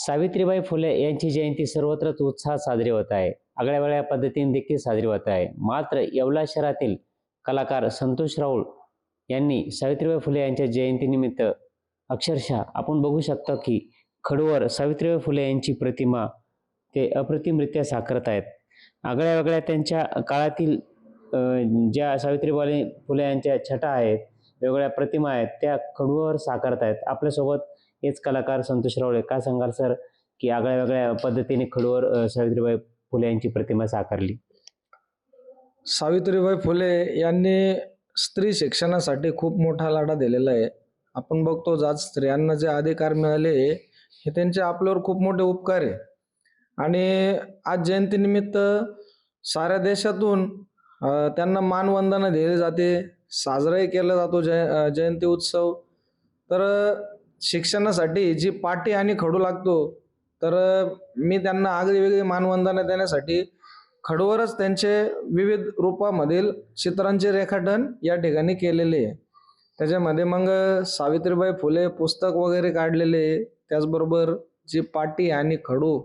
सावित्रीबाई फुले यांची जयंती सर्वत्रच उत्साहात साजरी होत आहे. आगळ्या पद्धतीने देखील साजरी होत आहे. मात्र येवला शहरातील कलाकार संतोष राऊळ यांनी सावित्रीबाई फुले यांच्या जयंतीनिमित्त अक्षरशः आपण बघू शकता की खडूवर सावित्रीबाई फुले यांची प्रतिमा ते अप्रतिमरित्या साकारत आहेत. आगळ्या त्यांच्या काळातील ज्या सावित्रीबाई फुले यांच्या छटा आहेत, वेगवेगळ्या प्रतिमा आहेत, त्या खडूवर साकारत आहेत. आपल्यासोबत हेच कलाकार संतोष राऊळ. काय सांगाल सर की आगळ्या पद्धतीने खडूवर सावित्रीबाई फुले यांची प्रतिमा साकारली? सावित्रीबाई फुले यांनी स्त्री शिक्षणासाठी खूप मोठा लढा दिलेला आहे. आपण बघतो आज स्त्रियांना जे अधिकार मिळाले हे त्यांचे आपल्यावर खूप मोठे उपकार आहे. आणि आज जयंतीनिमित्त साऱ्या देशातून त्यांना मानवंदना दिली जाते, साजराही केला जातो जयंती उत्सव. तर शिक्षणासाठी जी पाटी आणि खडू लागतो, तर मी त्यांना आगळीवेगळी मानवंदना देण्यासाठी खडूवरच त्यांचे विविध रूपामधील चित्रांचे रेखाटन या ठिकाणी केलेले आहे. त्याच्यामध्ये मग सावित्रीबाई फुले पुस्तक वगैरे काढलेले, त्याचबरोबर जी पाटी आणि खडू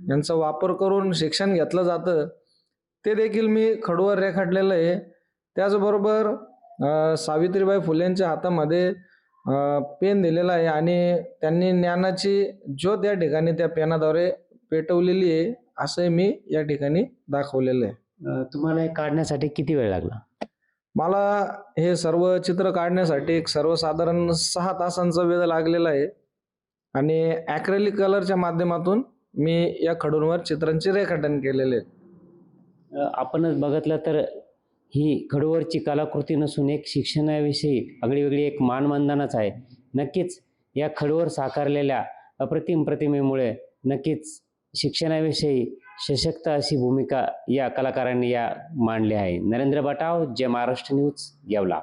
यांचा वापर करून शिक्षण घेतलं जातं ते देखील मी खडूवर रेखाटलेलं आहे. त्याचबरोबर सावित्रीबाई फुलेंच्या हातामध्ये पेन दिलेला आहे आणि त्यांनी ज्ञानाची ज्योत या ठिकाणी त्या पेनाद्वारे पेटवलेली आहे, असं मी या ठिकाणी दाखवलेलं आहे. तुम्हाला हे काढण्यासाठी किती वेळ लागला? मला हे सर्व चित्र काढण्यासाठी एक सर्वसाधारण 6 तासांचा वेळ लागलेला आहे आणि ॲक्रेलिक कलरच्या माध्यमातून मी या खडूंवर चित्रांचे रेखाटन केलेले आहे. आपणच बघितलं तर ही खडूवरची कलाकृती नसून एक शिक्षणाविषयी आगळीवेगळी एक मानवंदनाच आहे. नक्कीच या खडूवर साकारलेल्या अप्रतिम प्रतिमेमुळे नक्कीच शिक्षणाविषयी सशक्त अशी भूमिका या कलाकारांनी मांडली आहे. नरेंद्र बटाव, जय महाराष्ट्र न्यूज, येवला.